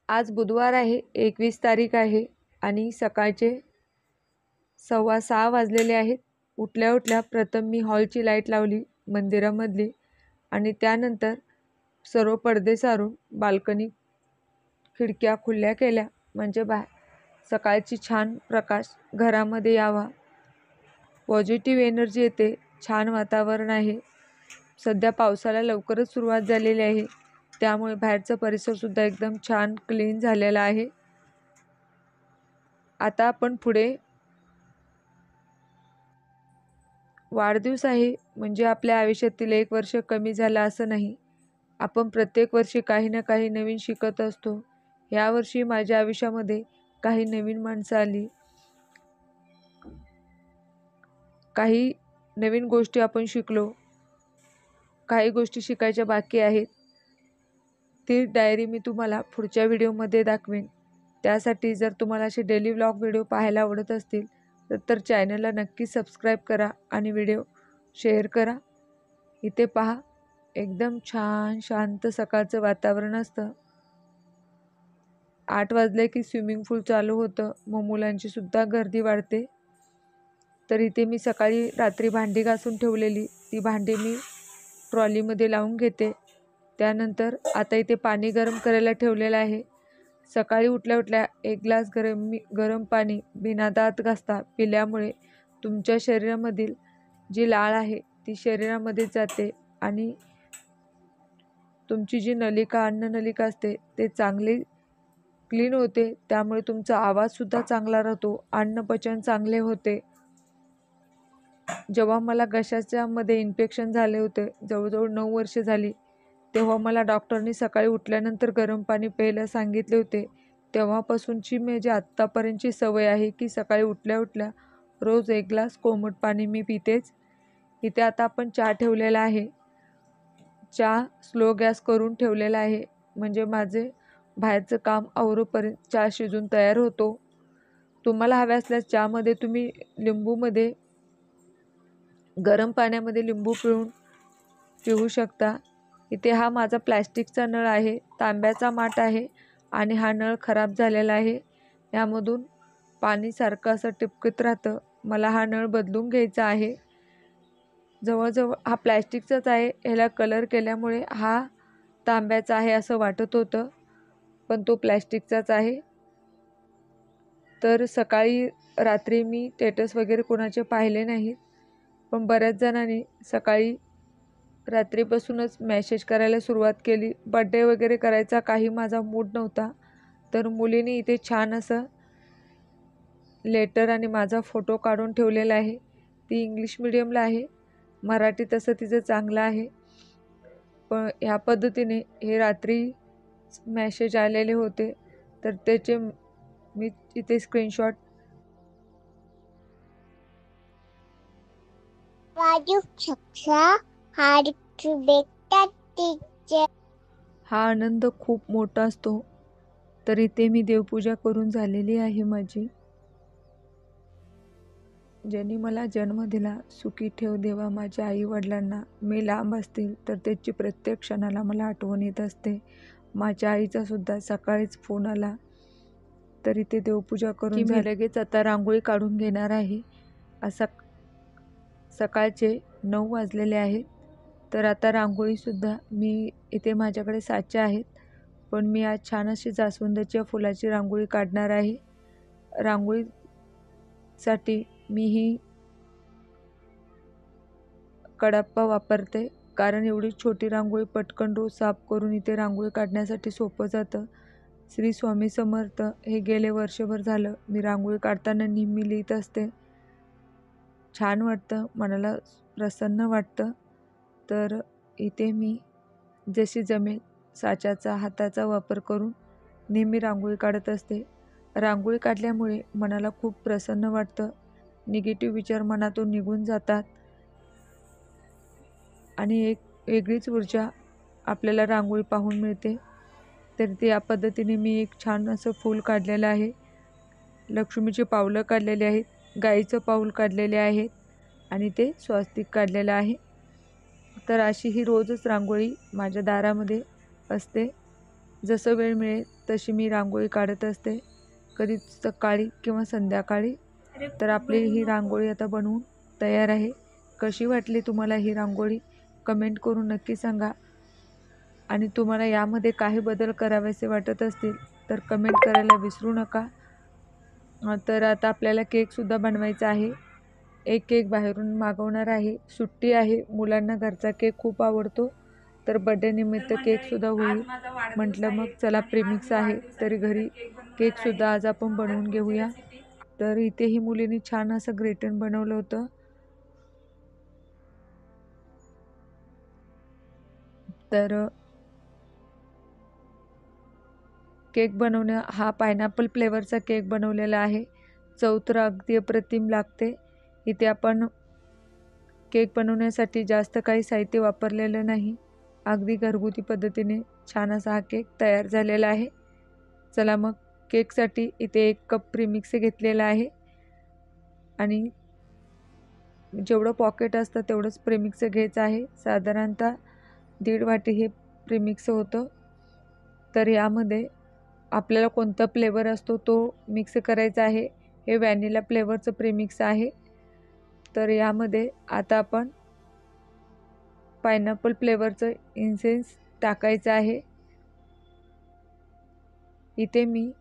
आज बुधवार आहे, 21 तारीख आहे आणि सकाळचे 6:15 वाजलेले आहेत. उठल्या उठल्या प्रथम मी हॉलची लाईट लावली मंदिरामधली आणि त्यानंतर सर्व पडदे सारून बाल्कनी खिडक्या खुल्या केल्या, म्हणजे सकाळची छान प्रकाश घरामध्ये यावा, पॉझिटिव्ह एनर्जी येते, छान वातावरण आहे. सध्या पावसाला लवकरच सुरुवात झालेली आहे, त्यामुळे बाहेरचा परिसरसुद्धा एकदम छान क्लीन झालेला आहे. आता आपण पुढे वाढदिवस आहे म्हणजे आपल्या आयुष्यातील 1 वर्ष कमी झालं असं नाही. आपण प्रत्येक वर्षी काही ना काही नवीन शिकत असतो. यावर्षी माझ्या आयुष्यामध्ये काही नवीन माणसं आली, काही नवीन गोष्टी आपण शिकलो, काही गोष्टी शिकायच्या बाकी आहेत. ती डायरी मी तुम्हाला पुढच्या व्हिडिओमध्ये दाखवेन. त्यासाठी जर तुम्हाला असे डेली व्लॉग व्हिडिओ पाहायला आवडत असतील तर चॅनलला नक्की सबस्क्राईब करा आणि व्हिडिओ शेअर करा. इथे पहा, एकदम छान शांत सकाळचं वातावरण असतं. 8 वाजले की स्विमिंग पूल चालू होतं, मग मुलांची सुद्धा गर्दी वाढते. तर इथे मी सकाळी रात्री भांडी घासून ठेवलेली ती भांडी मी ट्रॉलीमध्ये लावून घेते. त्यानंतर आता इथे पाणी गरम करायला ठेवलेलं आहे. सकाळी उठल्या उठल्या 1 ग्लास गरम पाणी बिना दात घासता पिल्यामुळे तुमच्या शरीरामधील जी लाळ आहे ती शरीरामध्ये जाते आणि तुमची जी नलिका, अन्ननलिका असते ते चांगली क्लीन होते. त्यामुळे तुमचा आवाजसुद्धा चांगला राहतो, अन्नपचन चांगले होते. जेव्हा मला घशाच्यामध्ये इन्फेक्शन झाले होते, जवळजवळ 9 वर्षे झाली, तेव्हा मला डॉक्टरनी सकाळी उठल्यानंतर गरम पाणी प्यायला सांगितले होते. तेव्हापासूनची माझी आत्तापर्यंतची सवय आहे की सकाळी उठल्या उठल्या रोज 1 ग्लास कोमट पाणी मी पितेच. इथे आता आपण चहा ठेवलेला आहे. चहा स्लो गॅस करून ठेवलेला आहे, म्हणजे माझे बाहेरचं काम आवरूपर्यंत चहा शिजून तयार होतो. तुम्हाला हव्या असल्यास चहामध्ये तुम्ही लिंबूमध्ये गरम पाण्यामध्ये लिंबू पिळून पिऊ शकता. इथे हा माझा प्लॅस्टिकचा नळ आहे, तांब्याचा माठ आहे आणि हा नळ खराब झालेला आहे. यामधून पाणी सारखं असं टिपकत राहतं. मला हा नळ बदलून घ्यायचा आहे. जवळजवळ हा प्लॅस्टिकचाच आहे. ह्याला कलर केल्यामुळे हा तांब्याचा आहे असं वाटत होतं, पण तो प्लॅस्टिकचाच आहे. तर सकाळी रात्री मी स्टेटस वगैरे कोणाचे पाहिले नाहीत, पण बऱ्याच जणांनी सकाळी रात्रीपासूनच मेसेज करायला सुरुवात केली. बड्डे वगैरे करायचा काही माझा मूड नव्हता, तर मुलीने इथे छान असं लेटर आणि माझा फोटो काढून ठेवलेला आहे. ती इंग्लिश मीडियमला आहे, मराठी तसं तिचं चांगलं आहे, पण ह्या पद्धतीने हे रात्री मेसेज आलेले होते, तर त्याचे मी इथे स्क्रीनशॉट हा आनंद खूप मोठा असतो. तर इथे मी देवपूजा करून झालेली आहे माझी. ज्यांनी मला जन्म दिला, सुखी ठेव देवा माझ्या आई वडिलांना. मी लांब असतील तर त्याची प्रत्येक क्षणाला मला आठवण येत असते. माझ्या आईचा सुद्धा सकाळीच फोन आला. तर इथे देवपूजा करून मी लगेच आता रांगोळी काढून घेणार आहे. असा सकाळचे 9 वाजलेले आहेत. तर आता रांगोळीसुद्धा मी इथे माझ्याकडे साचे आहेत, पण मी आज छान अशी जास्वंदाच्या फुलाची रांगोळी काढणार आहे. रांगोळीसाठी मी ही कडाप्पा वापरते, कारण एवढी छोटी रांगोळी पटकन रोज साफ करून इथे रांगोळी काढण्यासाठी सोपं जातं. श्री स्वामी समर्थ हे गेले वर्षभर झालं मी रांगोळी काढताना नेहमी लिहित असते. छान वाटतं, मनाला प्रसन्न वाटतं. तर इथे मी जशी जमेल साच्याचा, हाताचा वापर करून नेहमी रांगोळी काढत असते. रांगोळी काढल्यामुळे मनाला खूप प्रसन्न वाटतं, निगेटिव्ह विचार मनातून निघून जातात आणि एक वेगळीच ऊर्जा आपल्याला रांगोळी पाहून मिळते. तर ते या पद्धतीने मी एक छान असं फूल काढलेलं आहे, लक्ष्मीची पावलं काढलेली आहेत, गाईचं पाऊल काढलेले आहेत आणि ते स्वास्तिक काढलेलं आहे. तर अशी ही रोजच रांगोळी माझ्या दारामध्ये असते. जसं वेळ मिळेल तशी मी रांगोळी काढत असते, कधी सकाळी किंवा संध्याकाळी. तर आपली ही रांगोळी आता बनवून तयार आहे. कशी वाटली तुम्हाला ही रांगोळी कमेंट करून नक्की सांगा. आणि तुम्हाला यामध्ये काही बदल करावेसे वाटत असतील तर कमेंट करायला विसरू नका. तर आता आपल्याला केकसुद्धा बनवायचा आहे. एक केक बाहेरून मागवणार आहे. सुट्टी आहे, मुलांना घरचा केक खूप आवडतो, तर बड्डे निमित्त केकसुद्धा होईल. म्हटलं मग चला प्रीमिक्स आहे तरी घरी केकसुद्धा आज आपण बनवून घेऊया. तर इथेही मुलीने छान असं ग्रेटन बनवलं होतं. तर केक बनवणं हा पायनॅपल फ्लेवरचा केक बनवलेला आहे. चव तर अगदी अप्रतिम लागते. इथे आपण केक बनवण्यासाठी जास्त काही साहित्य वापरलेलं नाही. अगदी घरगुती पद्धतीने छान असा हा केक तयार झालेला आहे. चला मग केकसाठी इथे 1 कप प्रीमिक्स घेतलेला आहे आणि जेवढं पॉकेट असतं तेवढंच प्रीमिक्स घ्यायचं आहे. साधारणतः 1.5 वाटी हे प्रीमिक्स होतं. तर यामध्ये आपल्याला कोणता फ्लेवर असतो तो मिक्स करायचा आहे. हे व्हॅनिला फ्लेवरचं प्रीमिक्स आहे. तर यामध्ये आता आपण पायनॅपल फ्लेवरचं इसेन्स टाकायचं आहे. इथे मी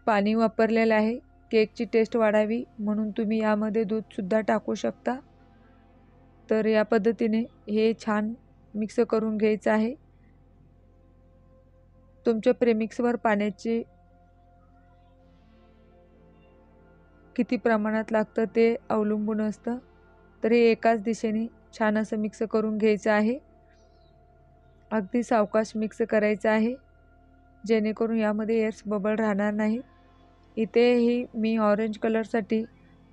पाणी वापरलेलं आहे. केकची टेस्ट वाढावी म्हणून तुम्ही यामध्ये दूधसुद्धा टाकू शकता. तर या पद्धतीने हे छान मिक्स करून घ्यायचं आहे. तुमच्या प्रेमिक्सवर पाण्याची किती प्रमाणात लागतं ते अवलंबून असतं. तर हे एकाच दिशेने छान असं मिक्स करून घ्यायचं आहे. अगदी सावकाश मिक्स करायचं आहे जेणेकरून यामध्ये एअर्स बबल राहणार नाही. इथेही मी ऑरेंज कलरसाठी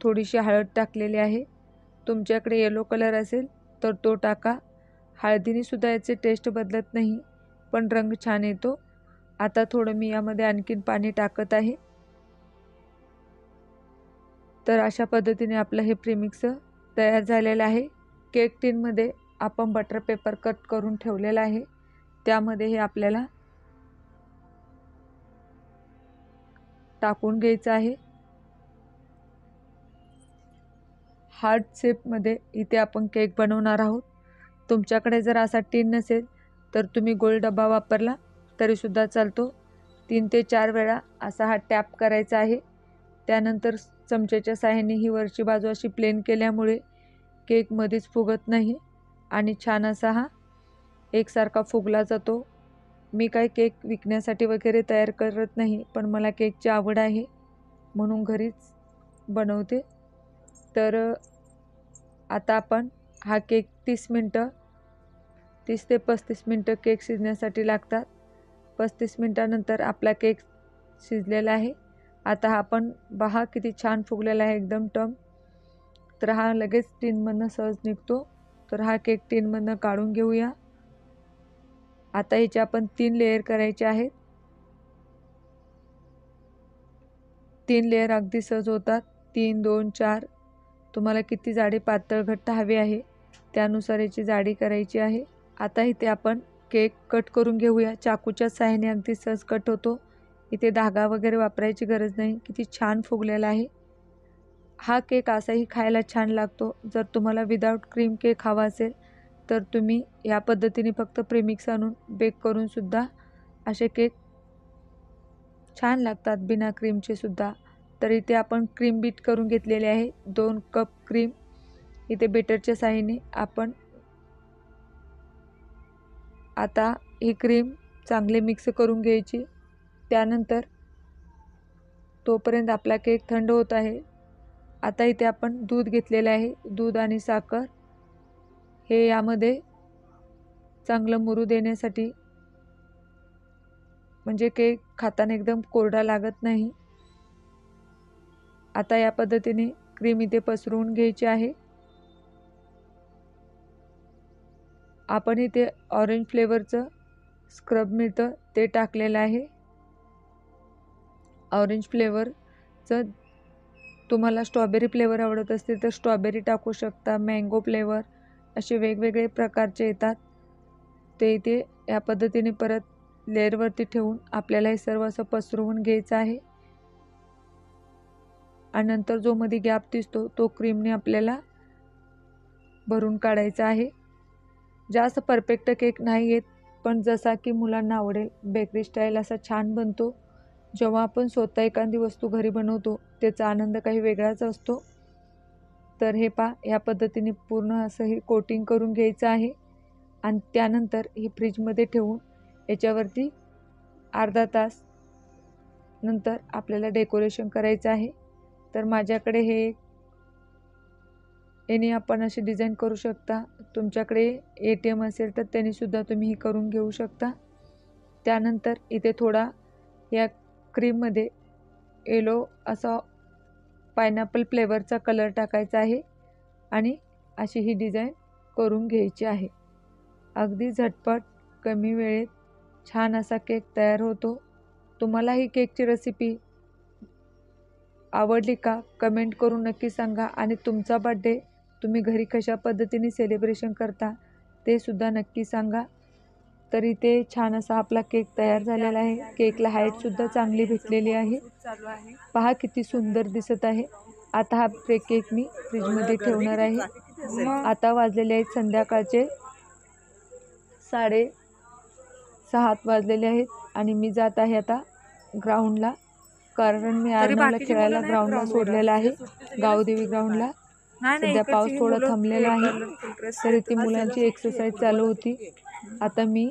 थोडीशी हळद टाकलेली आहे. तुमच्याकडे येलो कलर असेल तर तो टाका. हळदीने सुद्धा याचे टेस्ट बदलत नाही, पण रंग छान येतो. आता थोडं मी यामध्ये आणखीन पाणी टाकत आहे. तर अशा पद्धतीने आपलं हे प्रीमिक्स तयार झालेलं आहे. केक टिनमध्ये आपण बटर पेपर कट करून ठेवलेला आहे. त्यामध्ये हे आपल्याला टाकून घ्यायचं आहे. हार्ट शेपमध्ये इथे आपण केक बनवणार आहोत. तुमच्याकडे जर असा टिन नसेल तर तुम्ही गोल डबा वापरला तरीसुद्धा चालतो. 3 ते 4 वेळा असा हा टॅप करायचा आहे. त्यानंतर चमच्याच्या साहाय्याने ही वरची बाजू अशी प्लेन केल्यामुळे केक मध्येच फुगत नाही आणि छान असा हा एकसारखा फुगला जातो. मी काही केक विकण्यासाठी वगैरे तयार करत नाही, पण मला केकची आवड आहे म्हणून घरीच बनवते. तर आता आपण हा केक 30 ते 35 मिनटं केक शिजण्यासाठी लागतात. 35 मिनटानंतर आपला केक शिजलेला आहे. आता हा आपण पहा किती छान फुगलेला आहे एकदम टम. तर हा लगेच टिनमधनं सहज निघतो. तर हा केक टिनमधनं काढून घेऊया. आता ह्याचे आपण 3 लेयर करायचे आहेत. 3 लेयर अगदी सहज होतात. 3, 2, 4 तुम्हाला किती जाडी पातळ घट्ट हवी आहे त्यानुसार याची जाडी करायची आहे. आता इथे आपण केक कट करून घेऊया. चाकूच्या साहाय्याने अगदी सहज कट होतो. इथे धागा वगैरे वापरायची गरज नाही. किती छान फुगलेला आहे. हा केक असाही खायला छान लागतो. जर तुम्हाला विदाऊट क्रीम केक हवा असेल तर तुम्ही या पद्धतीने फक्त प्रीमिक्स आणून बेक करून सुद्धा असे केक छान लागतात बिना क्रीमचे सुद्धा. तर इथे आपण क्रीम बीट करून घेतलेले आहे. 2 कप क्रीम इथे बेटरच्या साहाय्याने आपण आता ही क्रीम चांगले मिक्स करून घ्यायची. त्यानंतर तोपर्यंत आपला केक थंड होत आहे. आता इथे आपण दूध घेतलेले आहे. दूध आणि साखर हे यामध्ये चांगलं मुरू देण्यासाठी, म्हणजे केक खाताना एकदम कोरडा लागत नाही. आता या पद्धतीने क्रीम इथे पसरवून घ्यायची आहे. आपण इथे ऑरेंज फ्लेवरचं स्क्रब मिळतं ते टाकलेलं आहे. ऑरेंज फ्लेवरचं तुम्हाला स्ट्रॉबेरी फ्लेवर आवडत असतील तर स्ट्रॉबेरी टाकू शकता. मँगो फ्लेवर असे वेगवेगळे प्रकारचे येतात ते इथे या पद्धतीने परत लेअरवरती ठेवून आपल्याला हे सर्व असं पसरवून घ्यायचं आहे आणि नंतर जो मध्ये गॅप दिसतो तो क्रीमने आपल्याला भरून काढायचा आहे। जास्त परफेक्ट केक नाही येत, पण जसा की मुलांना आवडेल बेकरी स्टाईल असा छान बनतो। जेव्हा आपण स्वतः एखादी वस्तू घरी बनवतो त्याचा आनंद काही वेगळाच असतो। तर हे पहा, या पद्धतीने पूर्ण असं हे कोटिंग करून घ्यायचं आहे आणि त्यानंतर हे फ्रीजमध्ये ठेवून याच्यावरती अर्धा तास नंतर आपल्याला डेकोरेशन करायचं आहे। तर माझ्याकडे हे याने आपण अशी डिझाईन करू शकता। तुमच्याकडे ATM असेल तर त्याने सुद्धा तुम्ही हे करून घेऊ शकता। त्यानंतर इथे थोडा या क्रीममध्ये येलो असा पायनॅपल फ्लेवरचा कलर टाकायचा आहे आणि अशी ही डिझाईन करून घ्यायची आहे। अगदी झटपट कमी वेळेत छान असा केक तयार होतो। तुम्हाला ही केकची रेसिपी आवडली का कमेंट करून नक्की सांगा आणि तुमचा बर्थडे तुम्ही घरी कशा पद्धतीने सेलिब्रेशन करता ते सुद्धा नक्की सांगा। तर इथे छान असा आपला केक तयार झालेला आहे। केकला हाईट सुद्धा चांगली भेटलेली आहे। पहा किती सुंदर दिसत आहे। आता हा केक मी फ्रीजमध्ये ठेवणार आहे। आता वाजलेले आहेत संध्याकाळचे 6:30 वाजलेले आहेत आणि मी जात आहे आता ग्राउंडला, कारण मी आर्नवला खेळायला ग्राउंडला सोडलेला आहे, गावदेवी ग्राउंडला। सध्या पाऊस थोडा थांबलेला आहे, तर इथे मुलांची एक्सरसाइज चालू होती। आता मी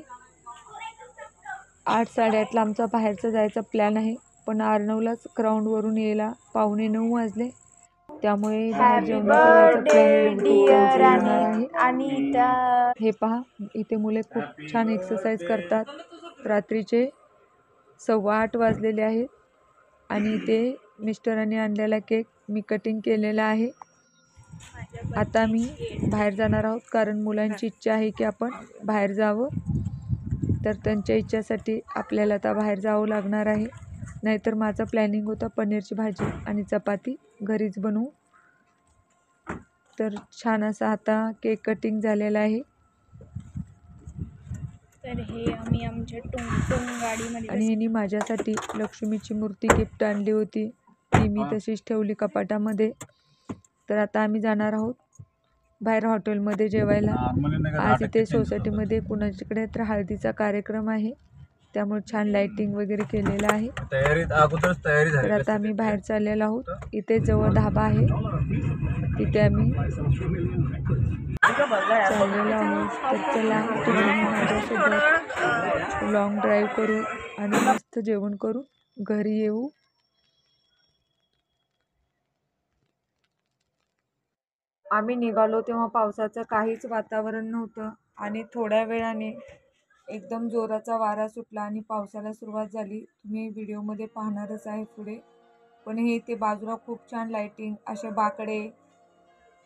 8-8:30ला आमचा बाहेरचा जायचा प्लॅन आहे, पण आर्नवलाच ग्राउंडवरून यायला 8:45 वाजले, त्यामुळे बाहेर जेवणाचा जायचा प्लॅन होणार आहे। हे पहा, इथे मुले खूप छान एक्सरसाइज करतात। रात्रीचे 8:15 वाजलेले आहेत आणि इथे मिस्टरांनी आणलेला केक मी कटिंग केलेला आहे। आता मी बाहेर जाणार आहोत, कारण मुलांची इच्छा आहे की आपण बाहेर जावं। तर त्यांच्या इच्छेसाठी आपल्याला आता बाहेर जावं लागणार आहे, नाहीतर माझं प्लॅनिंग होतं पनीरची भाजी आणि चपाती घरीच बनवू। तर छान असा आता केक कटिंग झालेला आहे। तर हे आम्ही आमच्या टुंग गाडीमध्ये आणि यांनी माझ्यासाठी लक्ष्मीची मूर्ती गिफ्ट आणली होती, ती मी तशीच ठेवली कपाटामध्ये। तर आता आम्ही जाणार आहोत बाहेर हॉटेलमध्ये जेवायला। आज इथे सोसायटीमध्ये कुणाच्याकडे तर हळदीचा कार्यक्रम आहे, त्यामुळे छान लाइटिंग वगैरे केलेलं आहे। तर आता आम्ही बाहेर चाललेलो आहोत। इथे जवळ धाबा आहे, तिथे आम्ही चाललेलो आहोत। तर चला तुम्ही माझ्यासोबत लॉंग ड्राईव्ह करू आणि मस्त जेवण करू घरी येऊ। आम्ही निघालो तेव्हा पावसाचं काहीच वातावरण नव्हतं आणि थोड्या वेळाने एकदम जोराचा वारा सुटला आणि पावसाला सुरुवात झाली। तुम्ही व्हिडिओमध्ये पाहणारच आहे पुढे। पण हे इथे बाजूला खूप छान लाइटिंग, असे बाकडे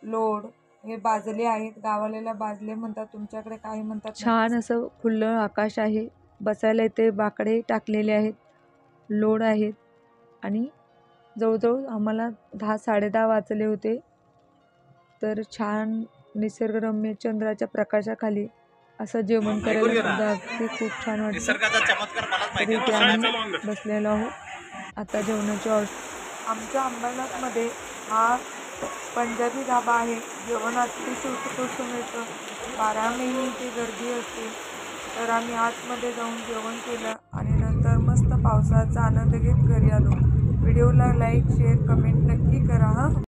लोड हे बाजले आहेत, गावाला बाजले म्हणतात, तुमच्याकडे काय म्हणतात। छान असं खुलं आकाश आहे, बसायला इथे बाकडे टाकलेले आहेत, लोड आहेत आणि जवळजवळ आम्हाला 10-10:30 वाजले होते। तर छान निसर्गरम्य चंद्राच्या प्रकाशाखाली असं जेवण करायला सुद्धा अगदी खूप छान वाटतं। तरी इथे आम्ही बसलेलो आहोत। आता जेवणाची ऑर्डर आमच्या अंबरनाथमध्ये हा पंजाबी धाबा आहे। जेवण अतिशय उत्कृष्ट मिळतं, 12 महिने इथे गर्दी असते। तर आम्ही आतमध्ये जाऊन जेवण केलं आणि नंतर मस्त पावसाचा आनंद घेत घरी आलो। व्हिडिओला लाईक, शेअर, कमेंट नक्की करा।